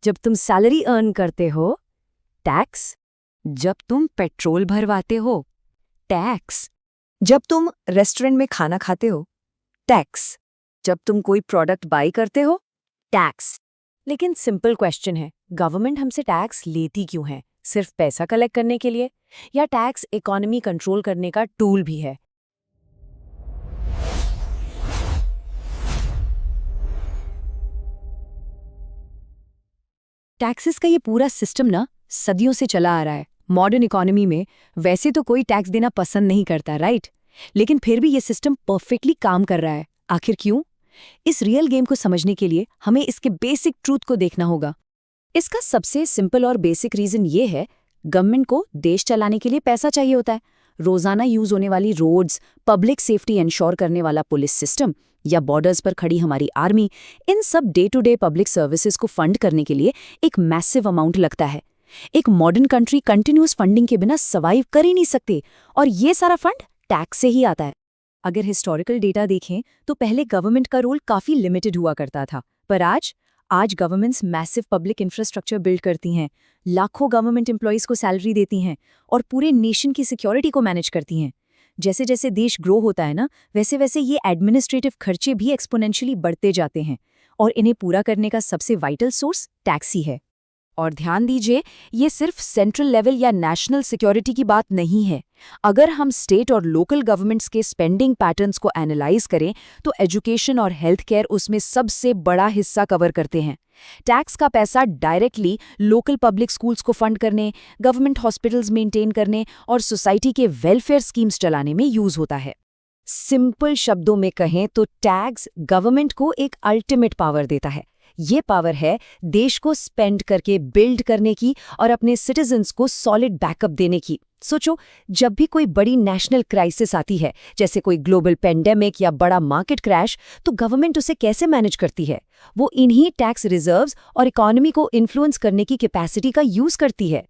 जब तुम salary earn करते हो, टैक्स। जब तुम पेट्रोल भरवाते हो, टैक्स। जब तुम रेस्टोरेंट में खाना खाते हो, टैक्स। जब तुम कोई प्रोडक्ट बाय करते हो, टैक्स। लेकिन सिंपल क्वेश्चन है, गवर्नमेंट हमसे टैक्स लेती क्यों है? सिर्फ पैसा कलेक्ट करने के लिए, या टैक्स इकोनॉमी कंट्रोल करने का टूल भी है? टैक्सेस का ये पूरा सिस्टम ना सदियों से चला आ रहा है। मॉडर्न इकोनॉमी में वैसे तो कोई टैक्स देना पसंद नहीं करता, राइट? लेकिन फिर भी ये सिस्टम परफेक्टली काम कर रहा है। आखिर क्यों? इस रियल गेम को समझने के लिए हमें इसके बेसिक ट्रूथ को देखना होगा। इसका सबसे सिंपल और बेसिक रीजन ये है, गवर्नमेंट को देश चलाने के लिए पैसा चाहिए होता है। रोजाना यूज होने वाली रोड्स, पब्लिक सेफ्टी इंश्योर करने वाला पुलिस सिस्टम या बॉर्डर्स पर खड़ी हमारी आर्मी, इन सब day to day public services को फंड करने के लिए एक मैसिव अमाउंट लगता है। एक मॉडर्न कंट्री कंटिन्यूअस फंडिंग के बिना सर्वाइव कर ही नहीं सकती, और ये सारा फंड टैक्स से ही आता है। अगर हिस्टोरिकल डेटा देखें तो पहले गवर्नमेंट का रोल काफी लिमिटेड हुआ करता था, पर आज governments massive public infrastructure build करती हैं, लाखों गवर्नमेंट एम्प्लॉयज को सैलरी देती हैं और पूरे नेशन की सिक्योरिटी को मैनेज करती हैं। जैसे जैसे देश ग्रो होता है ना, वैसे वैसे ये एडमिनिस्ट्रेटिव खर्चे भी एक्सपोनेंशियली बढ़ते जाते हैं, और इन्हें पूरा करने का सबसे वाइटल सोर्स टैक्स ही है। और ध्यान दीजिए, ये सिर्फ सेंट्रल लेवल या नेशनल सिक्योरिटी की बात नहीं है। अगर हम स्टेट और लोकल गवर्नमेंट्स के स्पेंडिंग पैटर्न्स को एनालाइज करें तो एजुकेशन और हेल्थ केयर उसमें सबसे बड़ा हिस्सा कवर करते हैं। टैक्स का पैसा डायरेक्टली लोकल पब्लिक स्कूल्स को फंड करने, गवर्नमेंट हॉस्पिटल्स मेंटेन करने और सोसाइटी के वेलफेयर स्कीम्स चलाने में यूज होता है। सिंपल शब्दों में कहें तो टैक्स गवर्नमेंट को एक अल्टीमेट पावर देता है। ये पावर है देश को स्पेंड करके बिल्ड करने की और अपने सिटीजन्स को सॉलिड बैकअप देने की। सोचो, जब भी कोई बड़ी नेशनल क्राइसिस आती है, जैसे कोई ग्लोबल पेंडेमिक या बड़ा मार्केट क्रैश, तो गवर्नमेंट उसे कैसे मैनेज करती है? वो इन्हीं टैक्स रिजर्व्स और इकोनॉमी को इन्फ्लुएंस करने की कैपेसिटी का यूज करती है।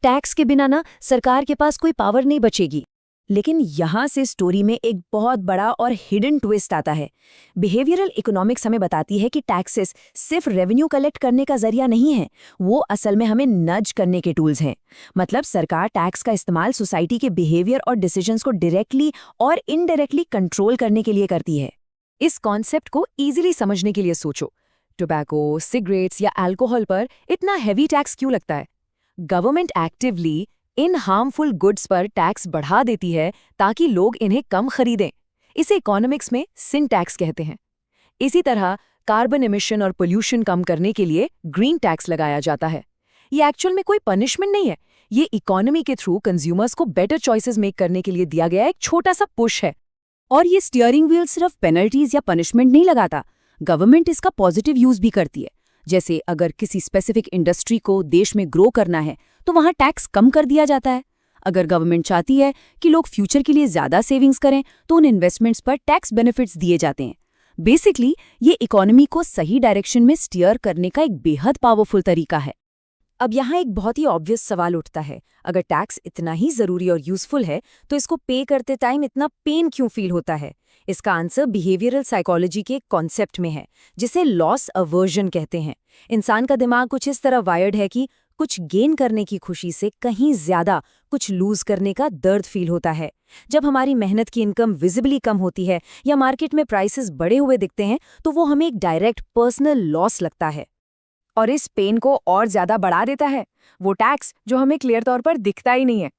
टैक्स के बिना ना सरकार के पास कोई पावर नहीं बचेगी। लेकिन यहाँ से स्टोरी में एक बहुत बड़ा और हिडन ट्विस्ट आता है। बिहेवियरल इकोनॉमिक्स हमें बताती है कि टैक्सेस सिर्फ रेवेन्यू कलेक्ट करने का जरिया नहीं है, वो असल में हमें नज करने के टूल्स हैं। मतलब सरकार टैक्स का इस्तेमाल सोसाइटी के बिहेवियर और डिसीजंस को डायरेक्टली और इनडायरेक्टली कंट्रोल करने के लिए करती है। इस कॉन्सेप्ट को ईजिली समझने के लिए सोचो, टोबैको, सिगरेट्स या अल्कोहल पर इतना हैवी टैक्स क्यों लगता है? Government actively in harmful goods पर टैक्स बढ़ा देती है ताकि लोग इन्हें कम खरीदें। इसे इकोनॉमिक्स में सिन टैक्स कहते हैं। इसी तरह कार्बन एमिशन और पोल्यूशन कम करने के लिए ग्रीन टैक्स लगाया जाता है। ये एक्चुअल में कोई पनिशमेंट नहीं है, ये इकोनॉमी के थ्रू कंज्यूमर्स को बेटर चॉइसेस मेक करने के लिए दिया गया एक छोटा सा पुश है। और ये स्टीयरिंग व्हील सिर्फ पेनल्टीज या पनिशमेंट नहीं लगाता, गवर्नमेंट इसका पॉजिटिव यूज भी करती है। जैसे अगर किसी स्पेसिफिक इंडस्ट्री को देश में ग्रो करना है तो वहां टैक्स कम कर दिया जाता है। अगर गवर्नमेंट चाहती है कि लोग फ्यूचर के लिए ज्यादा सेविंग्स करें तो उन इन्वेस्टमेंट्स पर टैक्स बेनिफिट्स दिए जाते हैं। बेसिकली ये इकोनॉमी को सही डायरेक्शन में स्टीयर करने का एक बेहद पावरफुल तरीका है। अब यहाँ एक बहुत ही ऑब्वियस सवाल उठता है, अगर टैक्स इतना ही जरूरी और यूजफुल है तो इसको पे करते टाइम इतना पेन क्यों फील होता है? इसका आंसर बिहेवियरल साइकोलॉजी के कॉन्सेप्ट में है, जिसे लॉस अवर्जन कहते हैं। इंसान का दिमाग कुछ इस तरह वायर्ड है कि कुछ गेन करने की खुशी से कहीं ज्यादा कुछ लूज करने का दर्द फील होता है। जब हमारी मेहनत की इनकम विजिबली कम होती है या मार्केट में प्राइसेस बढ़े हुए दिखते हैं तो वो हमें एक डायरेक्ट पर्सनल लॉस लगता है, और इस पेन को और ज्यादा बढ़ा देता है वो टैक्स जो हमें क्लियर तौर पर दिखता ही नहीं है।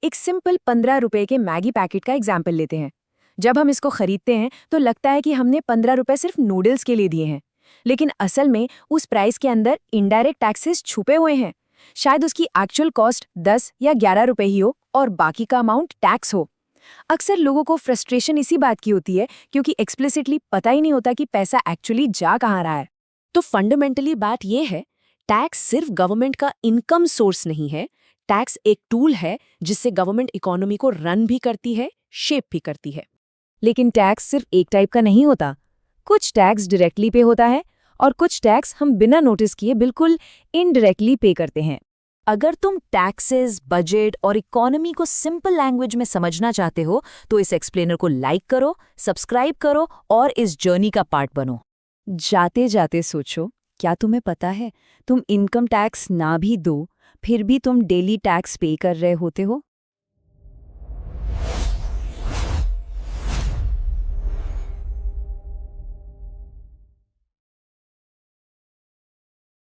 एक सिंपल 15 रुपए के मैगी पैकेट का एग्जाम्पल लेते हैं। जब हम इसको खरीदते हैं तो लगता है कि हमने 15 रुपए सिर्फ नूडल्स के लिए दिए हैं, लेकिन असल में उस प्राइस के अंदर इनडायरेक्ट टैक्सेस छुपे हुए हैं। शायद उसकी एक्चुअल कॉस्ट 10 या 11 रुपए ही हो और बाकी का अमाउंट टैक्स हो। अक्सर लोगों को फ्रस्ट्रेशन इसी बात की होती है क्योंकि एक्सप्लिसिटली पता ही नहीं होता कि पैसा एक्चुअली जा कहाँ रहा है। तो फंडामेंटली बात यह है, टैक्स सिर्फ गवर्नमेंट का इनकम सोर्स नहीं है, टैक्स एक टूल है जिससे गवर्नमेंट इकोनॉमी को रन भी करती है, शेप भी करती है। लेकिन टैक्स सिर्फ एक टाइप का नहीं होता। कुछ टैक्स डायरेक्टली पे होता है और कुछ टैक्स हम बिना नोटिस किए बिल्कुल इनडायरेक्टली पे करते हैं। अगर तुम टैक्सेस, बजट और इकोनॉमी को सिंपल लैंग्वेज में समझना चाहते हो तो इस एक्सप्लेनर को लाइक करो, सब्सक्राइब करो और इस जर्नी का पार्ट बनो। जाते जाते सोचो, क्या तुम्हें पता है, तुम इनकम टैक्स ना भी दो, फिर भी तुम डेली टैक्स पे कर रहे होते हो?